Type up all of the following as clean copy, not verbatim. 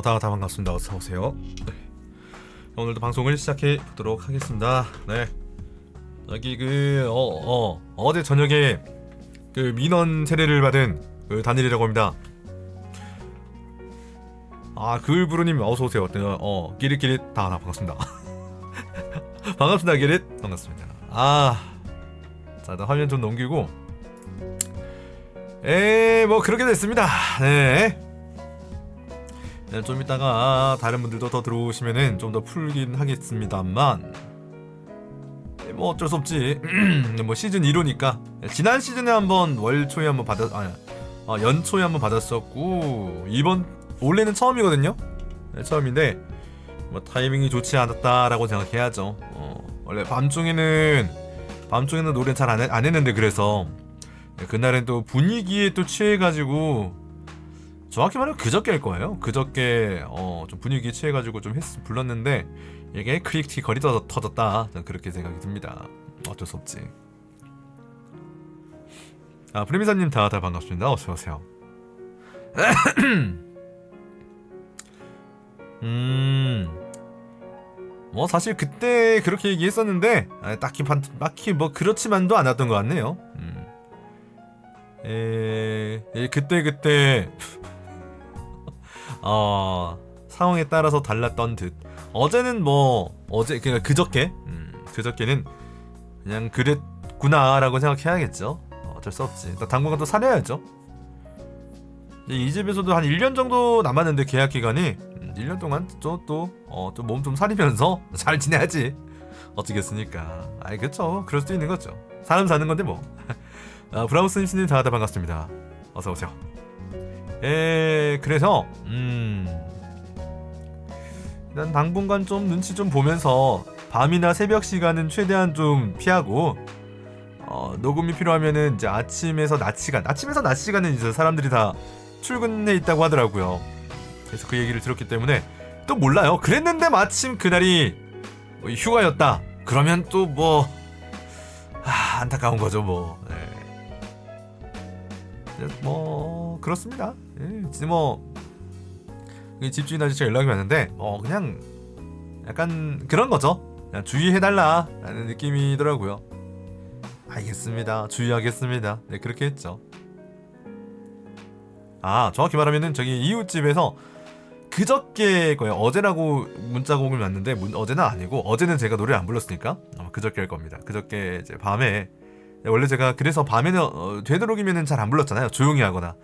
다 반갑습니다. 어서오세요. 네. 오늘도 방송을 시작해 보도록 하겠습니다. 네. 여기 어제 저녁에 그 민원 세례를 받은 그 다니엘이라고 합니다. 그을브루님 어서오세요. 끼릿끼릿 다 반갑습니다. 반갑습니다. 끼릿 반갑습니다. 자, 일단 화면 좀 넘기고 뭐 그렇게 됐습니다. 네. 좀 이따가 다른 분들도 더 들어오시면은 좀 더 풀긴 하겠습니다만 뭐 어쩔 수 없지. 뭐 시즌 1호니까 지난 시즌에 한번 월초에 한번 연초에 한번 받았었고 이번 원래는 처음이거든요. 네, 처음인데 뭐 타이밍이 좋지 않았다라고 생각해야죠. 원래 밤중에는 노래 잘 안 했는데 그래서 그날은 또 분위기에 또 취해가지고 정확히 말하면 그저께일 거예요. 그저께 좀 분위기 취해가지고 좀 불렀는데 이게 크리틱 거리 터졌다. 저는 그렇게 생각이 듭니다. 어쩔 수 없지. 프레미사님 다 반갑습니다. 어서오세요. 뭐 사실 그때 그렇게 얘기했었는데 딱히 뭐 그렇지만도 않았던 것 같네요. 그때 상황에 따라서 달랐던 듯. 어제는 그러니까 그저께는 그냥 그랬구나라고 생각해야겠죠. 어쩔 수 없지. 당분간 또 살아야죠. 이 집에서도 한 1년 정도 남았는데 계약 기간이 1년 동안 또 몸 좀 사리면서 잘 지내야지. 어쩌겠습니까. 그쵸. 그럴 수도 있는 거죠. 사람 사는 건데 뭐. 브라우스님스님 다 반갑습니다. 어서 오세요. 그래서 일단 당분간 좀 눈치 좀 보면서 밤이나 새벽 시간은 최대한 좀 피하고 녹음이 필요하면은 이제 아침에서 낮 시간은 이제 사람들이 다 출근해 있다고 하더라고요. 그래서 그 얘기를 들었기 때문에 또 몰라요. 그랬는데 마침 그날이 휴가였다. 그러면 또 뭐 안타까운 거죠 뭐. 뭐 그렇습니다. 진짜 뭐 집주인 아저씨가 연락이 왔는데 그냥 약간 그런 거죠. 그냥 주의해달라 라는 느낌이더라고요. 알겠습니다. 주의하겠습니다. 네, 그렇게 했죠. 정확히 말하면은 저기 이웃집에서 그저께 거예요. 어제라고 문자가 오긴 왔는데 어제는 아니고 어제는 제가 노래를 안 불렀으니까 그저께 할 겁니다. 그저께 이제 밤에 원래 제가 그래서 밤에는 되도록이면은 잘 안 불렀잖아요. 조용히 하거나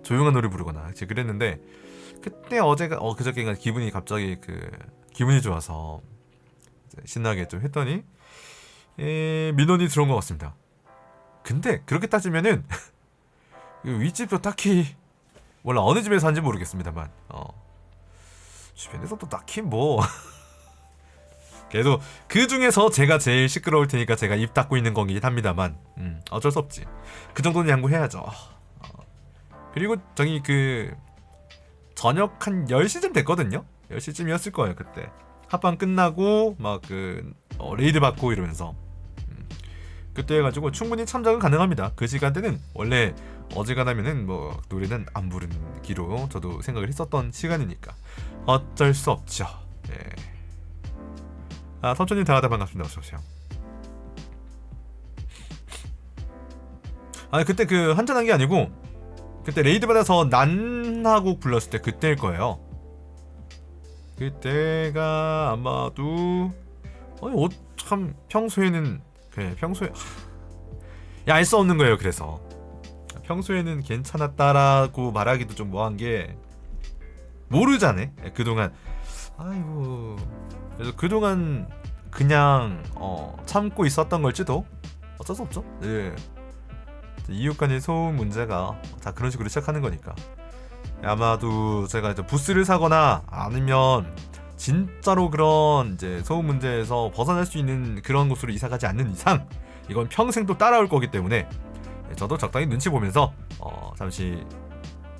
조용한 노래 부르거나 그랬는데 그때 그저께가 기분이 갑자기 기분이 좋아서 신나게 좀 했더니 민원이 들어온 것 같습니다. 근데 그렇게 따지면은 윗집도 딱히 원래 어느 집에서 사는지 모르겠습니다만 주변에서 또 딱히 뭐 그래도 그 중에서 제가 제일 시끄러울 테니까 제가 입 닫고 있는 거긴 합니다만 어쩔 수 없지. 그 정도는 양보해야죠. 그리고 저기 저녁 한 10시쯤 됐거든요. 10시쯤이었을 거예요. 그때 합방 끝나고 막 레이드 받고 이러면서 그때 해가지고 충분히 참작은 가능합니다. 그 시간대는 원래 어지간하면은 뭐 노래는 안 부르기로 저도 생각을 했었던 시간이니까 어쩔 수 없죠. 삼촌님 다 반갑습니다. 어서오세요. 그때 한잔한 게 아니고 그때 레이드 받아서 난하고 불렀을 때 그때일 거예요. 그때가 아마도 참 평소에는 알 수 없는 거예요. 그래서 평소에는 괜찮았다라고 말하기도 좀 뭐한 게 모르잖아. 그동안 아이고 그래서 그동안 그냥 참고 있었던 걸지도 어쩔 수 없죠. 네. 이웃 간의 소음 문제가 다 그런 식으로 시작하는 거니까. 아마도 제가 이제 부스를 사거나 아니면 진짜로 그런 이제 소음 문제에서 벗어날 수 있는 그런 곳으로 이사 가지 않는 이상 이건 평생 또 따라올 거기 때문에 저도 적당히 눈치 보면서 잠시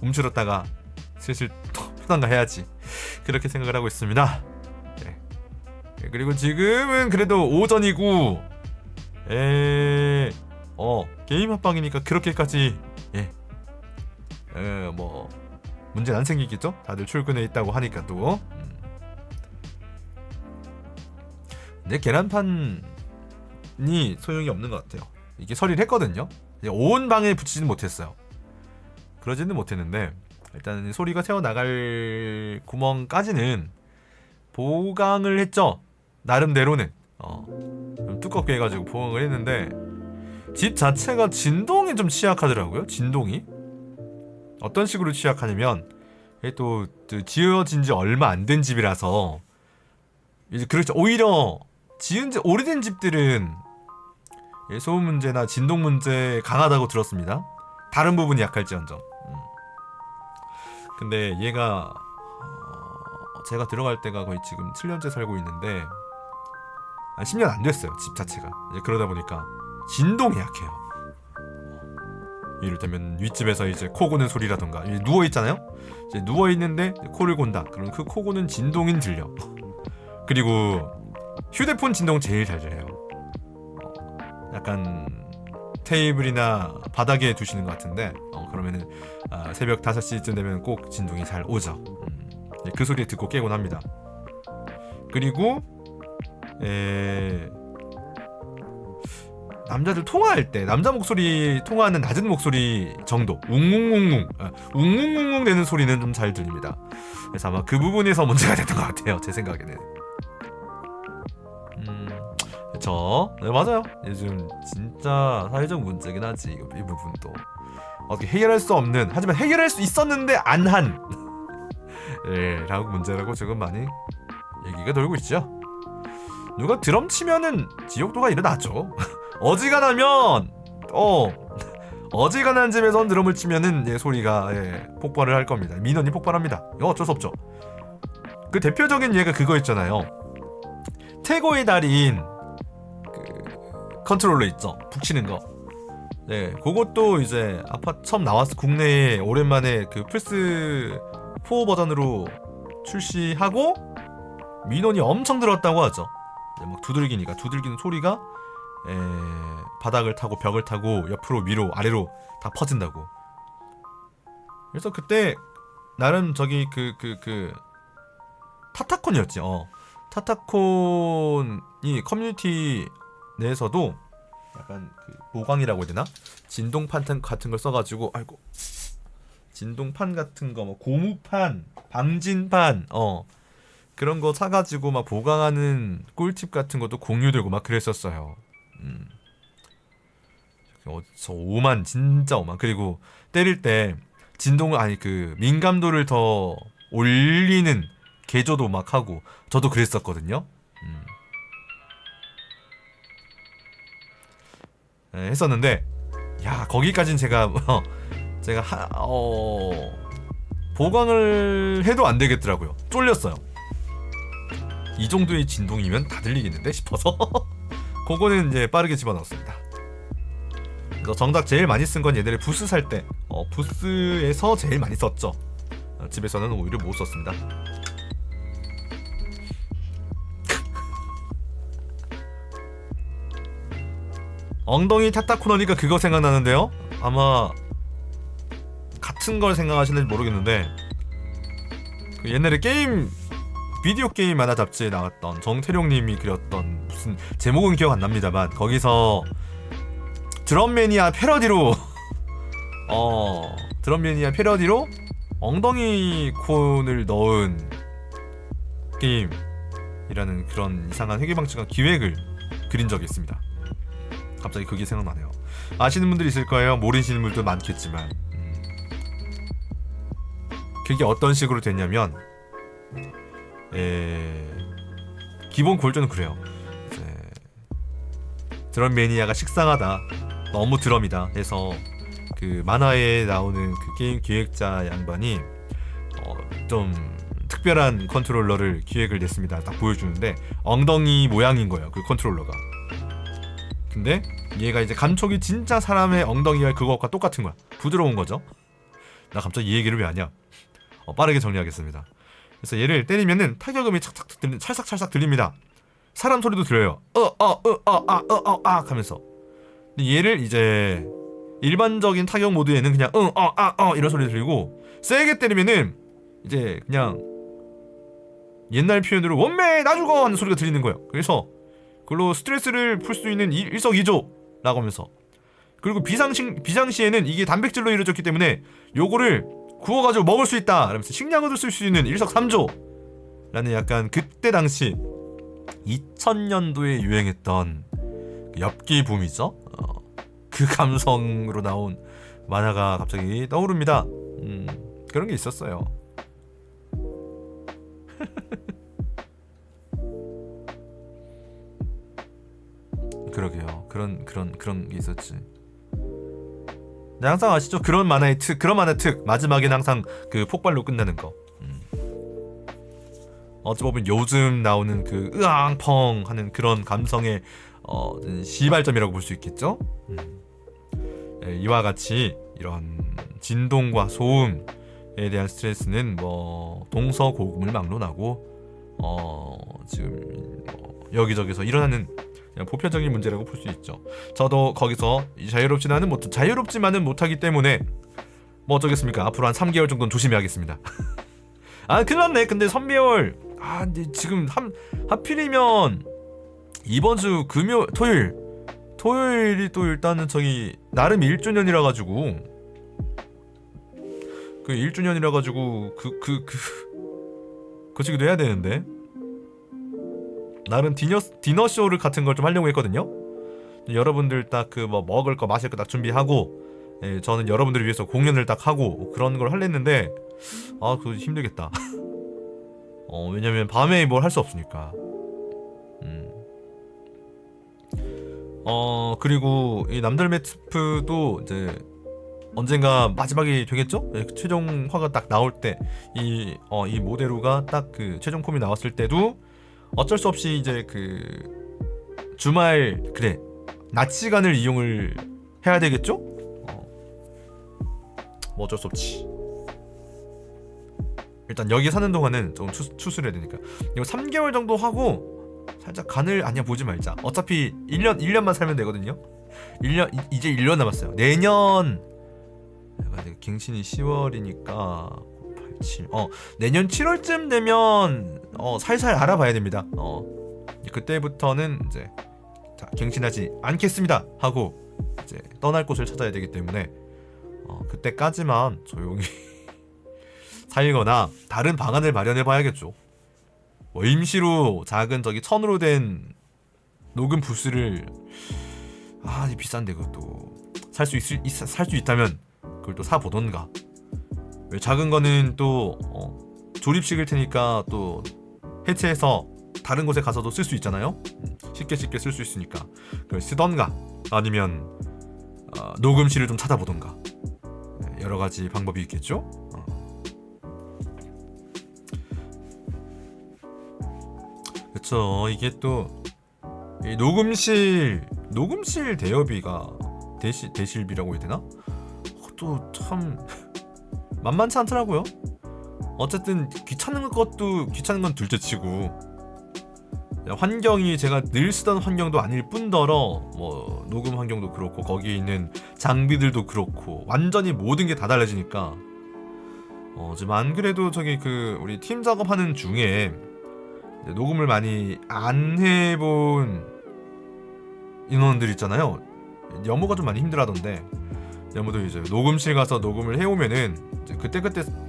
움츠렸다가 슬슬 편한가 해야지 그렇게 생각을 하고 있습니다. 네. 그리고 지금은 그래도 오전이고 게임 합방이니까 그렇게까지 뭐 문제는 안 생기겠죠? 다들 출근해 있다고 하니까 또 근데 계란판이 소용이 없는 것 같아요. 이게 처리를 했거든요. 온 방에 붙이지는 못했어요. 그러지는 못했는데 일단 소리가 새어나갈 구멍까지는 보강을 했죠. 나름대로는 좀 두껍게 해가지고 보강을 했는데 집 자체가 진동이 좀 취약하더라고요. 진동이 어떤 식으로 취약하냐면 또 지어진 지 얼마 안 된 집이라서 이제 그렇죠. 오히려 지은 지 오래된 집들은 소음 문제나 진동 문제 강하다고 들었습니다. 다른 부분이 약할지언정. 근데 얘가 제가 들어갈 때가 거의 지금 7년째 살고 있는데 10년 안 됐어요. 집 자체가. 그러다 보니까 진동이 약해요. 이를테면 윗집에서 이제 코 고는 소리라던가 누워 있잖아요. 이제 누워 있는데 코를 곤다. 그럼 그 코 고는 진동이 들려. 그리고 휴대폰 진동 제일 잘 들려요. 약간 테이블이나 바닥에 두시는 것 같은데 그러면은 새벽 5시쯤 되면 꼭 진동이 잘 오죠. 그 소리 듣고 깨곤 합니다. 그리고 남자들 통화할 때 남자 목소리 통화하는 낮은 목소리 정도 웅웅웅웅 되는 소리는 좀 잘 들립니다. 그래서 아마 그 부분에서 문제가 됐던 것 같아요. 제 생각에는. 네, 맞아요. 요즘 진짜 사회적 문제긴 하지 이 부분도 어떻게 해결할 수 없는 하지만 해결할 수 있었는데 안한 라고 문제라고 지금 많이 얘기가 돌고 있죠. 누가 드럼 치면은 지옥도가 일어나죠. 어지간하면 어지간한 집에선 드럼을 치면은 소리가 폭발을 할 겁니다. 민원이 폭발합니다. 이거 어쩔 수 없죠. 그 대표적인 예가 그거 있잖아요. 태고의 달인 그 컨트롤러 있죠. 북치는 거. 네, 그것도 이제 아파트 처음 나왔어. 국내에 오랜만에 그 플스 4 버전으로 출시하고 민원이 엄청 들었다고 하죠. 막 두들기니까 두들기는 소리가 바닥을 타고 벽을 타고 옆으로 위로 아래로 다 퍼진다고. 그래서 그때 나름 저기 그 타타콘이었지. 타타콘이 커뮤니티 내에서도 약간 그 보강이라고 해야 되나? 진동판 같은 걸 써가지고 진동판 같은 거 뭐 고무판, 방진판 그런 거 사가지고 막 보강하는 꿀팁 같은 것도 공유되고 막 그랬었어요. 저 오만 진짜 오만. 그리고 때릴 때 진동을 그 민감도를 더 올리는 개조도 막 하고 저도 그랬었거든요. 했었는데 야 거기까진 제가 보강을 해도 안 되겠더라고요. 쫄렸어요. 이 정도의 진동이면 다 들리겠는데 싶어서 그거는 이제 빠르게 집어넣었습니다. 그래서 정작 제일 많이 쓴 건 얘네를 부스 살 때 부스에서 제일 많이 썼죠. 집에서는 오히려 못 썼습니다. 엉덩이 타타코너니까 그거 생각나는데요. 아마 같은 걸 생각하시는지 모르겠는데 그 옛날에 비디오 게임 만화 잡지에 나왔던 정태룡님이 그렸던 무슨 제목은 기억 안 납니다만 거기서 드럼매니아 패러디로 엉덩이 콘을 넣은 게임이라는 그런 이상한 회계방식한 기획을 그린 적이 있습니다. 갑자기 그게 생각나네요. 아시는 분들이 있을 거예요. 모르시는 분들도 많겠지만. 그게 어떤 식으로 됐냐면 기본 골조는 그래요. 이제 드럼 매니아가 식상하다, 너무 드럼이다 해서 그 만화에 나오는 그 게임 기획자 양반이 좀 특별한 컨트롤러를 기획을 냈습니다. 딱 보여주는데 엉덩이 모양인 거예요, 그 컨트롤러가. 근데 얘가 이제 감촉이 진짜 사람의 엉덩이와 그것과 똑같은 거야. 부드러운 거죠. 나 갑자기 이 얘기를 왜 하냐? 빠르게 정리하겠습니다. 그래서 얘를 때리면은 타격음이 찰싹찰싹 들립니다. 사람 소리도 들려요. 하면서. 근데 얘를 이제 일반적인 타격 모드에는 그냥 이런 소리 들리고, 세게 때리면은 이제 그냥 옛날 표현으로 원매 나 죽어 하는 소리가 들리는 거예요. 그래서 그걸로 스트레스를 풀 수 있는 일석이조라고 하면서, 그리고 비상시에는 이게 단백질로 이루어졌기 때문에 요거를 구워가지고 먹을 수 있다 라면서 식량으로 쓸 수 있는 일석삼조라는 약간 그때 당시 2000년도에 유행했던 엽기 붐이죠. 그 감성으로 나온 만화가 갑자기 떠오릅니다. 그런 게 있었어요. 그러게요. 그런 게 있었지. 네, 항상 아시죠? 그런 만화 특 마지막엔 항상 그 폭발로 끝나는 거. 어찌 보면 요즘 나오는 그 으앙펑 하는 그런 감성의 시발점이라고 볼 수 있겠죠? 이와 같이 이런 진동과 소음에 대한 스트레스는 뭐 동서고금을 막론하고 지금 여기저기서 일어나는 그냥 보편적인 문제라고 볼 수 있죠. 저도 거기서 자유롭지만은 못하기 때문에 뭐 어쩌겠습니까? 앞으로 한 3개월 정도는 조심히 하겠습니다. 아, 큰일 났네. 근데 선배월 근데 지금 하필이면 이번 주 토요일이 또 일단은 저기 나름 1주년이라 가지고 그 1주년이라 가지고 그 시기도 해야 되는데, 나름 디너 쇼를 같은 걸 좀 하려고 했거든요. 여러분들 딱 그 뭐 먹을 거 마실 거 딱 준비하고, 저는 여러분들을 위해서 공연을 딱 하고 그런 걸 하려 했는데 그거 힘들겠다. 왜냐면 밤에 뭘 할 수 없으니까. 그리고 이 남들 매트도 이제 언젠가 마지막이 되겠죠? 최종화가 딱 나올 때 이 모데루가 딱 그 최종 폼이 나왔을 때도 어쩔 수 없이 이제 그 주말 낮 시간을 이용을 해야 되겠죠? 뭐 어쩔 수 없지. 일단 여기 사는 동안은 좀 추스려야 되니까 이거 3개월 정도 하고 살짝 간을 보지 말자. 어차피 1년만 살면 되거든요. 이제 1년 남았어요. 내년 갱신이 10월이니까 8, 7 내년 7월쯤 되면 살살 알아봐야 됩니다. 그때부터는 이제 갱신하지 않겠습니다 하고 이제 떠날 곳을 찾아야 되기 때문에 그때까지만 조용히 살거나 다른 방안을 마련해 봐야겠죠. 뭐 임시로 작은 저기 천으로 된 녹음 부스를 비싼데 그것도 살 수 있다면 그걸 또 사 보던가. 왜 작은 거는 또 조립식일 테니까 또 해체해서 다른 곳에 가서도 쓸 수 있잖아요. 쉽게 쓸 수 있으니까 그걸 쓰던가, 아니면 녹음실을 좀 찾아보던가. 여러 가지 방법이 있겠죠. 그쵸. 이게 또 이 녹음실 대여비가 대실비라고 해야 되나? 또 참 만만치 않더라고요. 어쨌든 귀찮은 건 둘째치고, 환경이 제가 늘 쓰던 환경도 아닐 뿐더러 뭐 녹음 환경도 그렇고 거기에 있는 장비들도 그렇고 완전히 모든 게 다 달라지니까 지금 안 그래도 저기 우리 팀 작업하는 중에 녹음을 많이 안 해본 인원들 있잖아요. 여모가 좀 많이 힘들어하던데, 여모도 이제 녹음실 가서 녹음을 해오면은 이제 그때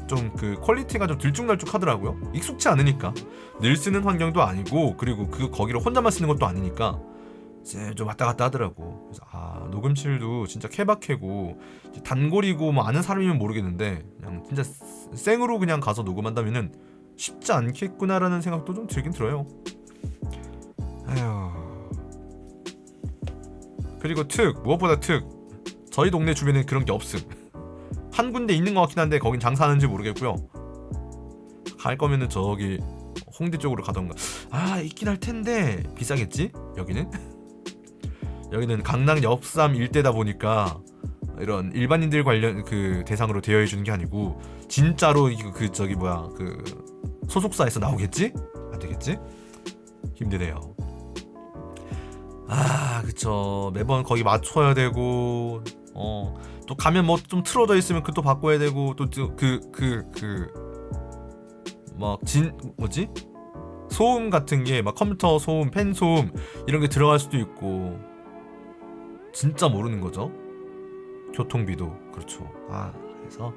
좀 그 퀄리티가 좀 들쭉날쭉하더라고요. 익숙치 않으니까. 늘 쓰는 환경도 아니고, 그리고 거기를 혼자만 쓰는 것도 아니니까 이제 좀 왔다 갔다 하더라고. 그래서 아, 녹음실도 진짜 케바케고 단골이고 뭐 아는 사람이면 모르겠는데 그냥 진짜 생으로 그냥 가서 녹음한다면은 쉽지 않겠구나라는 생각도 좀 들긴 들어요. 아휴. 그리고 무엇보다 저희 동네 주변에 그런 게 없음. 한 군데 있는 것 같긴 한데 거긴 장사하는지 모르겠고요. 갈 거면은 저기 홍대 쪽으로 가던가. 아, 있긴 할 텐데 비싸겠지? 여기는 강남 역삼 일대다 보니까 이런 일반인들 관련 그 대상으로 대여해 주는 게 아니고 진짜로 그 저기 뭐야 그 소속사에서 나오겠지? 안 되겠지? 힘드네요. 아, 그쵸. 매번 거기 맞춰야 되고 또 가면 뭐 좀 틀어져 있으면 그것도 바꿔야 되고 또 막 뭐지? 소음 같은 게 막 컴퓨터 소음, 팬 소음 이런 게 들어갈 수도 있고 진짜 모르는 거죠. 교통비도 그렇죠. 아, 그래서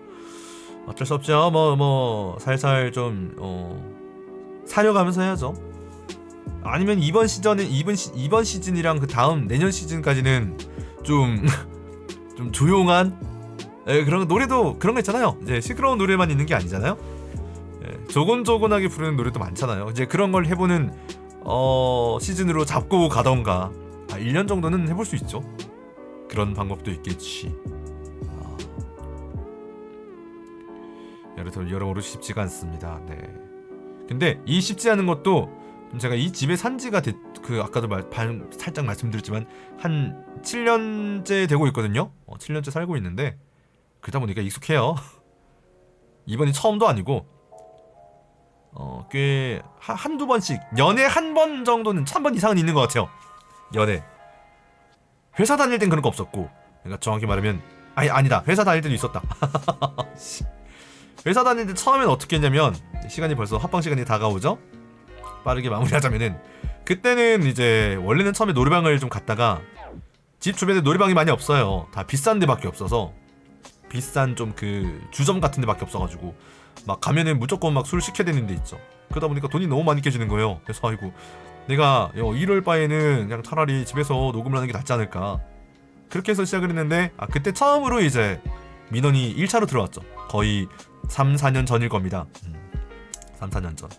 어쩔 수 없죠. 뭐 살살 좀 사려가면서 해야죠. 아니면 이번 시즌이랑 그 다음 내년 시즌까지는 좀 좀 조용한 그런 노래도 그런 거 있잖아요. 이제 시끄러운 노래만 있는 게 아니잖아요. 조곤조곤하게 부르는 노래도 많잖아요. 이제 그런 걸 해보는 시즌으로 잡고 가던가 1년 정도는 해볼 수 있죠. 그런 방법도 있겠지. 여러모로 쉽지가 않습니다. 네. 근데 이 쉽지 않은 것도 제가 이 집에 산지가 아까도 살짝 말씀드렸지만 한 7년째 되고 있거든요. 7년째 살고 있는데 그러다 보니까 익숙해요. 이번이 처음도 아니고 꽤 한두 번씩 연애 한 번 정도는 1번 이상은 있는 것 같아요. 연애. 회사 다닐 땐 그런 거 없었고, 그러니까 정확히 말하면 아니다. 회사 다닐 때도 있었다. 회사 다닐 때 처음엔 어떻게 했냐면 시간이 벌써 합방 시간이 다가오죠. 빠르게 마무리하자면은 그때는 이제 원래는 처음에 노래방을 좀 갔다가 집 주변에 노래방이 많이 없어요. 다 비싼 데밖에 없어서 비싼 좀 그 주점 같은 데밖에 없어가지고 막 가면은 무조건 막 술 시켜야 되는 데 있죠. 그러다 보니까 돈이 너무 많이 깨지는 거예요. 그래서 아이고 내가 이럴 바에는 그냥 차라리 집에서 녹음을 하는 게 낫지 않을까. 그렇게 해서 시작을 했는데 그때 처음으로 이제 민원이 1차로 들어왔죠. 거의 3, 4년 전일 겁니다. 3, 4년 전.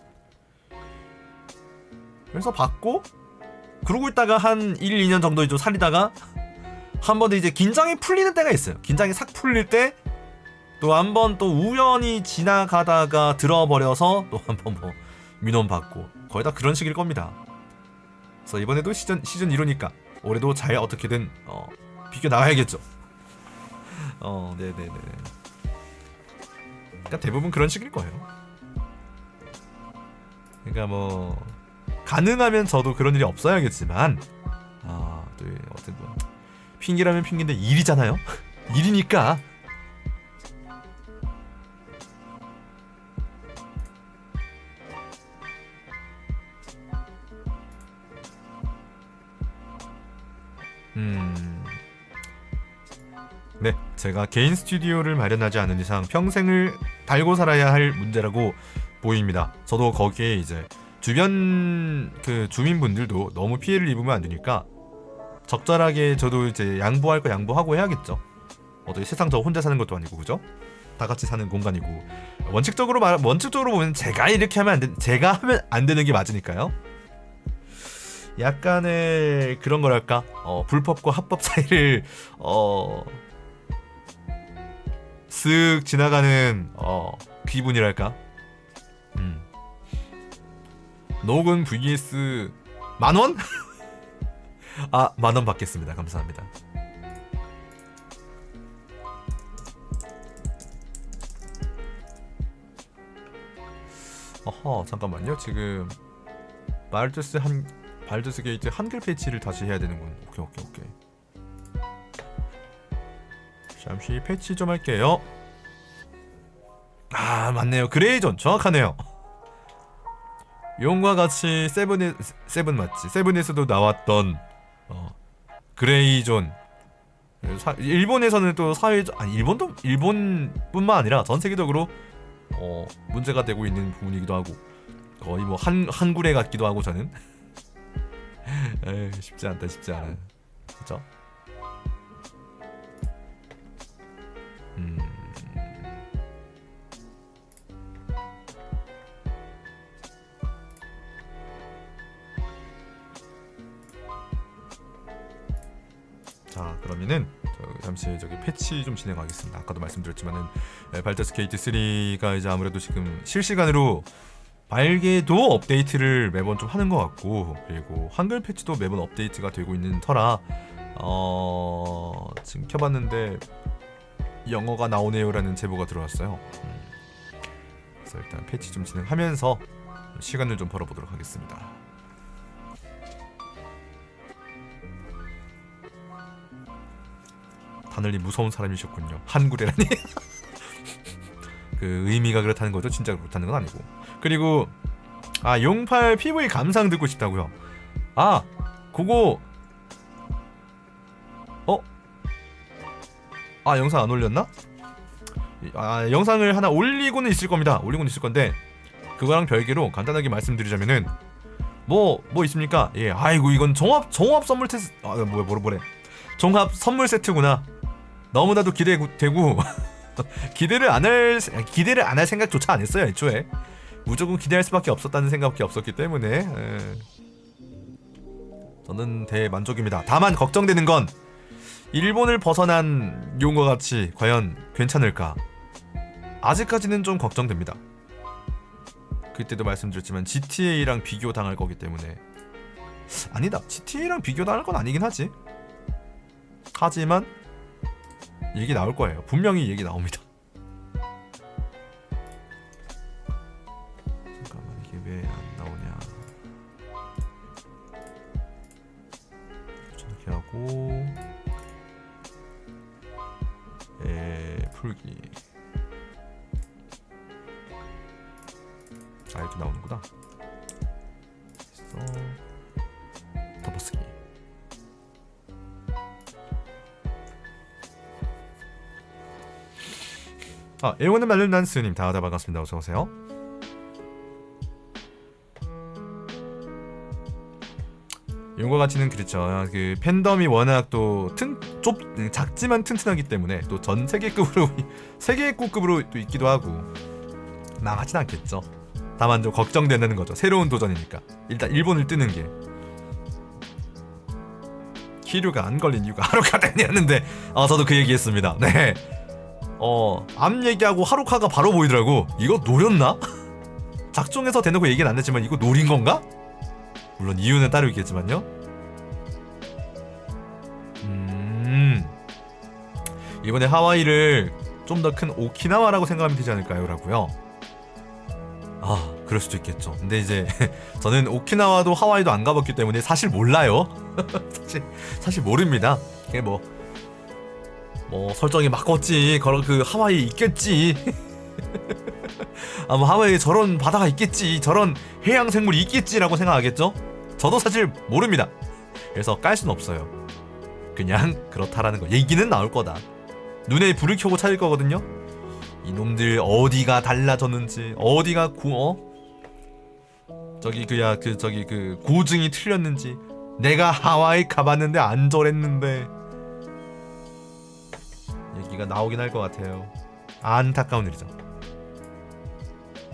그래서 받고 그러고 있다가 한 1, 2년 정도 좀 살리다가 한 번 이제 긴장이 풀리는 때가 있어요. 긴장이 싹 풀릴 때 또 한 번 또 우연히 지나가다가 들어버려서 또 한 번 뭐 민원 받고 거의 다 그런 식일 겁니다. 그래서 이번에도 시즌 1호니까 올해도 잘 어떻게든 비겨 나가야겠죠. 네네네. 그러니까 대부분 그런 식일 거예요. 그러니까 뭐 가능하면 저도 그런 일이 없어야겠지만 또 어쨌든 뭐 핑계라면 핑계인데 일이잖아요. 일이니까. 네, 제가 개인 스튜디오를 마련하지 않은 이상 평생을 달고 살아야 할 문제라고 보입니다. 저도 거기에 이제 주변 그 주민분들도 너무 피해를 입으면 안 되니까 적절하게 저도 이제 양보할 거 양보하고 해야겠죠. 어떻게 세상 저 혼자 사는 것도 아니고 그죠? 다 같이 사는 공간이고 원칙적으로 보면 제가 이렇게 하면 안 되, 제가 하면 안 되는 게 맞으니까요. 약간의 그런 거랄까 불법과 합법 사이를 쓱 지나가는 기분이랄까. 녹음 vs 만원? 만원 받겠습니다. 감사합니다. 잠깐만요. 지금 발드스 게이트 한글 패치를 다시 해야 되는군. 오케이. 잠시 패치 좀 할게요. 맞네요. 그레이존 정확하네요. 용과 같이 세븐 맞지? 세븐에서도 나왔던 그레이존. 일본에서는 또 일본뿐만 아니라 전 세계적으로 문제가 되고 있는 부분이기도 하고 거의 뭐 한구레 같기도 하고 저는 에이, 쉽지 않다, 쉽지 않아. 그죠? 자, 그러면은 잠시 저기 패치 좀 진행하겠습니다. 아까도 말씀드렸지만은 발더스 게이트 3가 이제 아무래도 지금 실시간으로 발개도 업데이트를 매번 좀 하는 것 같고, 그리고 한글 패치도 매번 업데이트가 되고 있는 터라 지금 켜봤는데 영어가 나오네요라는 제보가 들어왔어요. 그래서 일단 패치 좀 진행하면서 시간을 좀 벌어보도록 하겠습니다. 다늘리 무서운 사람이셨군요. 한구레라니. 그 의미가 그렇다는 거죠. 진짜 그렇다는 건 아니고. 그리고 용팔 PV 감상 듣고 싶다고요. 그거 영상 안 올렸나? 영상을 하나 올리고는 있을 겁니다. 올리고는 있을 건데 그거랑 별개로 간단하게 말씀드리자면은 뭐 있습니까? 예, 아이고 이건 종합 선물 테스트 뭐래 종합 선물 세트구나. 너무나도 기대되고 기대를 안 할 생각조차 안 했어요. 애초에 무조건 기대할 수밖에 없었다는 생각밖에 없었기 때문에 저는 대만족입니다. 다만 걱정되는 건 일본을 벗어난 용과 같이 과연 괜찮을까? 아직까지는 좀 걱정됩니다. 그때도 말씀드렸지만 GTA랑 비교 당할 거기 때문에. 아니다, GTA랑 비교 당할 건 아니긴 하지. 하지만 얘기 나올 거예요. 분명히 얘기 나옵니다. 잠깐만, 이게 왜 안 나오냐. 저렇게 하고 풀기. 이렇게 나오는구나. 그래서 덮어쓰기. 애원의 말른난스님 다들 반갑습니다. 어서오세요. 용과 같이는 그렇죠. 그 팬덤이 워낙 또 작지만 튼튼하기 때문에 또 전 세계급으로 또 있기도 하고 망하진 않겠죠. 다만 좀 걱정되는 거죠. 새로운 도전이니까. 일단 일본을 뜨는 게. 키류가 안 걸린 이유가 하루카 때문이었는데 저도 그 얘기했습니다. 네. 암 얘기하고 하루카가 바로 보이더라고. 이거 노렸나? 작중에서 대놓고 얘기는 안 했지만 이거 노린 건가? 물론 이유는 따로 있겠지만요. 이번에 하와이를 좀 더 큰 오키나와라고 생각하면 되지 않을까요? 라고요. 그럴 수도 있겠죠. 근데 이제 저는 오키나와도 하와이도 안 가봤기 때문에 사실 몰라요. 사실 모릅니다. 그게 뭐 설정이 바꿨지. 그 하와이에 있겠지. 뭐 하와이에 저런 바다가 있겠지. 저런 해양 생물이 있겠지라고 생각하겠죠. 저도 사실 모릅니다. 그래서 깔 순 없어요. 그냥 그렇다라는 거. 얘기는 나올 거다. 눈에 불을 켜고 찾을 거거든요. 이놈들 어디가 달라졌는지, 어디가 그 고증이 틀렸는지. 내가 하와이 가봤는데 안 저랬는데. 얘기가 나오긴 할 것 같아요. 안타까운 일이죠.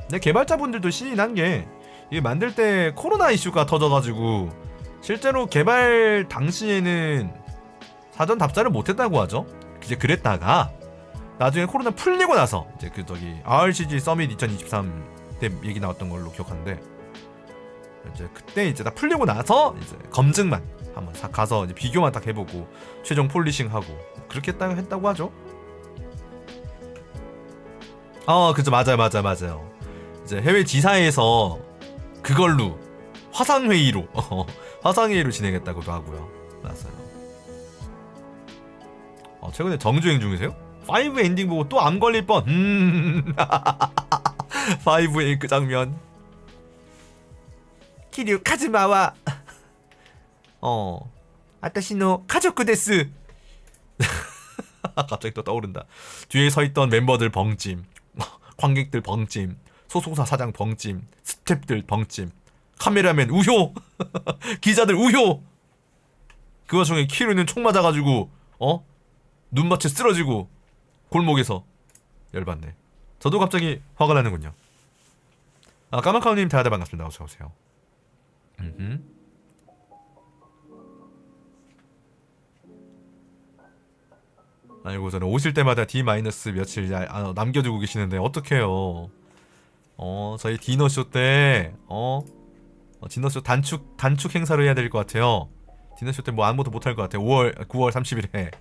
근데 개발자분들도 신이 난 게 이게 만들 때 코로나 이슈가 터져가지고 실제로 개발 당시에는 사전 답사를 못했다고 하죠. 이제 그랬다가 나중에 코로나 풀리고 나서 이제 RCG 서밋 2023 때 얘기 나왔던 걸로 기억하는데, 이제 그때 이제 다 풀리고 나서 이제 검증만 한번 싹 가서 이제 비교만 딱 해보고 최종 폴리싱하고 그렇게 했다고 하죠. 그죠. 맞아요. 이제 해외 지사에서 그걸로 화상회의로 진행했다고도 하고요. 맞아요. 최근에 정주행 중이세요? 5 엔딩 보고 또 암 걸릴 뻔. 5의 그 장면. 키류 카즈마와 아타시노 가족구 데스. 갑자기 또 떠오른다. 뒤에 서있던 멤버들 벙찜, 관객들 벙찜, 소속사 사장 벙찜, 스태프들 벙찜. 카메라맨 우효. 기자들 우효. 그 와중에 키루는 총 맞아가지고 눈밭에 쓰러지고 골목에서. 열받네. 저도 갑자기 화가 나는군요. 아, 까만카우님 다들 반갑습니다. 어서오세요. 아이고, 저는 오실 때마다 D- 며칠 남겨두고 계시는데 어떡해요. 저희 디너쇼 때 디너쇼 단축 행사를 해야 될 것 같아요. 디너쇼 때 뭐 아무것도 못할 것 같아요. 9월 30일에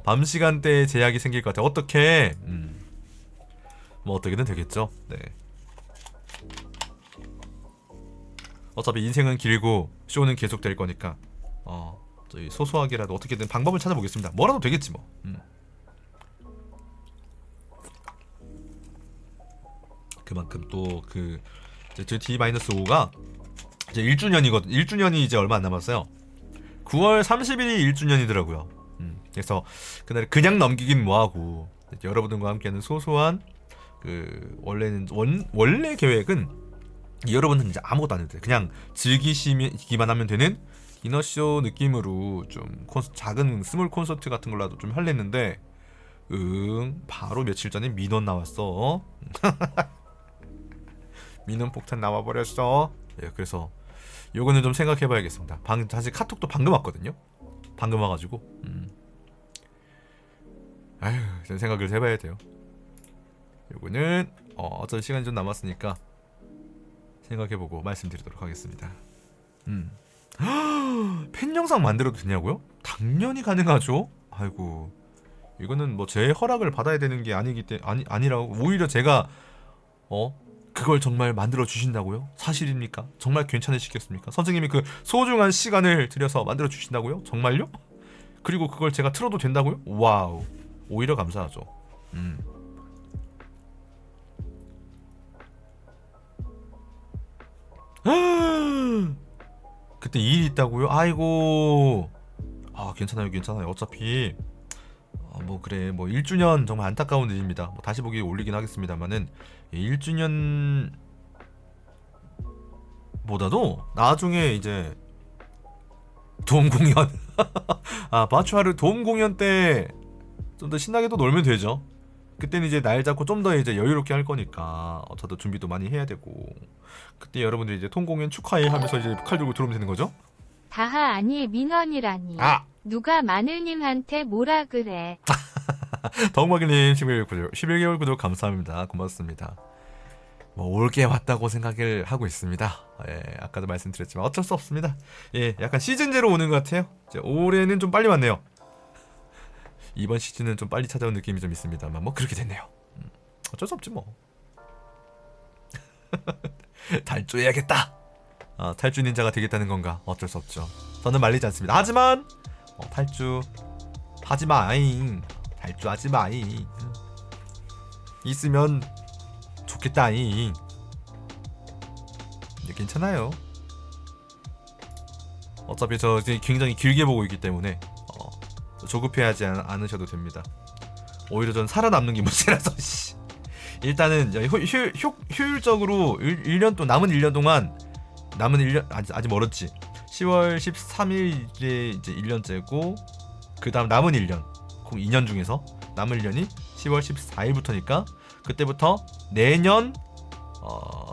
밤 시간대에 제약이 생길 것 같아요. 어떡해. 뭐 어떻게든 되겠죠. 네. 어차피 인생은 길고 쇼는 계속 될 거니까 저희 소소하게라도 어떻게든 방법을 찾아보겠습니다. 뭐라도 되겠지 뭐. 그만큼 또 그 저희 D-5가 이제 1주년이거든. 1주년이 이제 얼마 안 남았어요. 9월 30일이 1주년이더라고요. 그래서 그날 그냥 넘기긴 뭐하고 여러분들과 함께하는 소소한 그 원래 계획은 여러분은 이제 아무것도 안 해도 돼. 그냥 즐기시기만 하면 되는 디너쇼 느낌으로 좀 작은 스몰 콘서트 같은 걸라도 좀 하려는데 바로 며칠 전에 민원 나왔어. 민원 폭탄 나와버렸어. 예, 그래서 요거는 좀 생각해봐야겠습니다. 사실 카톡도 방금 왔거든요. 방금 와가지고 아휴, 좀 생각을 해봐야 돼요. 요거는 어차피 시간이 좀 남았으니까 생각해보고 말씀드리도록 하겠습니다. 팬 영상 만들어도 되냐고요? 당연히 가능하죠. 아이고, 이거는 뭐 제 허락을 받아야 되는 게 아니라고. 오히려 제가 그걸 정말 만들어 주신다고요? 사실입니까? 정말 괜찮으시겠습니까? 선생님이 그 소중한 시간을 들여서 만들어 주신다고요? 정말요? 그리고 그걸 제가 틀어도 된다고요? 와우, 오히려 감사하죠. 그때 일이 있다고요? 아이고. 괜찮아요. 어차피 뭐 그래, 뭐 1주년 정말 안타까운 일입니다. 뭐 다시 보기 올리긴 하겠습니다만은 1주년 보다도 나중에 이제 돔 공연 바추하르 돔 공연 때 좀 더 신나게도 놀면 되죠. 그때는 이제 날 잡고 좀 더 이제 여유롭게 할 거니까 저도 준비도 많이 해야 되고, 그때 여러분들이 이제 톰 공연 축하해 하면서 이제 칼 들고 들어오면 되는 거죠. 다하 아니 민원이라니. 누가 마늘님한테 뭐라 그래. 덕마길님 11개월 구독 감사합니다. 고맙습니다. 뭐 올게 왔다고 생각을 하고 있습니다. 예, 아까도 말씀드렸지만 어쩔 수 없습니다. 예, 약간 시즌제로 오는 것 같아요. 이제 올해는 좀 빨리 왔네요. 이번 시즌은 좀 빨리 찾아온 느낌이 좀 있습니다만 뭐 그렇게 됐네요. 어쩔 수 없지 뭐. 탈주해야겠다. 탈주 닌자가 되겠다는 건가? 어쩔 수 없죠. 저는 말리지 않습니다. 하지만 탈주 하지마잉. 탈주 하지마잉. 있으면 좋겠다잉. 근데 괜찮아요. 어차피 저 이제 굉장히 길게 보고 있기 때문에 조급해하지 않으셔도 됩니다. 오히려 전 살아남는 게 문제라서. 일단은 효율적으로 1년 또 남은 1년 동안 아직 멀었지. 10월 13일에 이제 1년째고 그다음 남은 1년 2년 중에서 남은 1년이 10월 14일부터니까 그때부터 내년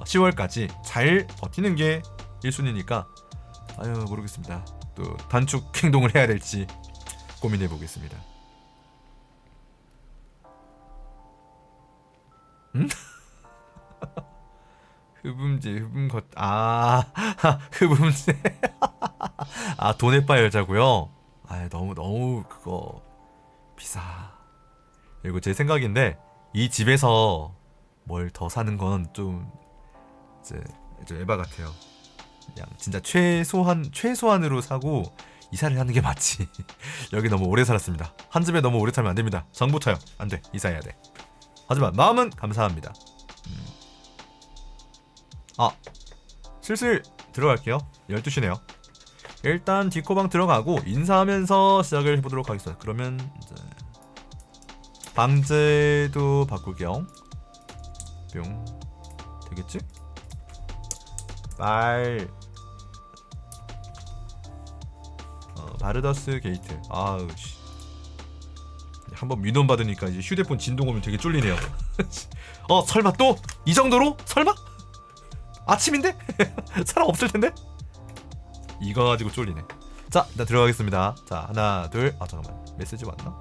10월까지 잘 버티는 게 1순위니까 모르겠습니다. 또 단축 행동을 해야 될지 고민해 보겠습니다. 흡음재 흡음재. 돈에빠 여자고요. 너무 그거 비싸. 그리고 제 생각인데 이 집에서 뭘 더 사는 건 좀 에바 같아요. 그냥 진짜 최소한으로 사고 이사를 하는 게 맞지. 여기 너무 오래 살았습니다. 한 집에 너무 오래 살면 안 됩니다. 정부터요. 안 돼. 이사해야 돼. 하지만 마음은 감사합니다. 슬슬 들어갈게요. 12시네요. 일단 디코방 들어가고 인사하면서 시작을 해보도록 하겠습니다. 그러면 이제 방제도 바꿀게요. 뿅. 되겠지? 빨 바르다스 게이트. 아우 씨. 한번 민원 받으니까 이제 휴대폰 진동 오면 되게 쫄리네요. 설마 또 이 정도로? 설마? 아침인데? 사람 없을 텐데? 이거 가지고 쫄리네. 자, 일단 들어가겠습니다. 자, 하나, 둘. 잠깐만. 메시지 왔나?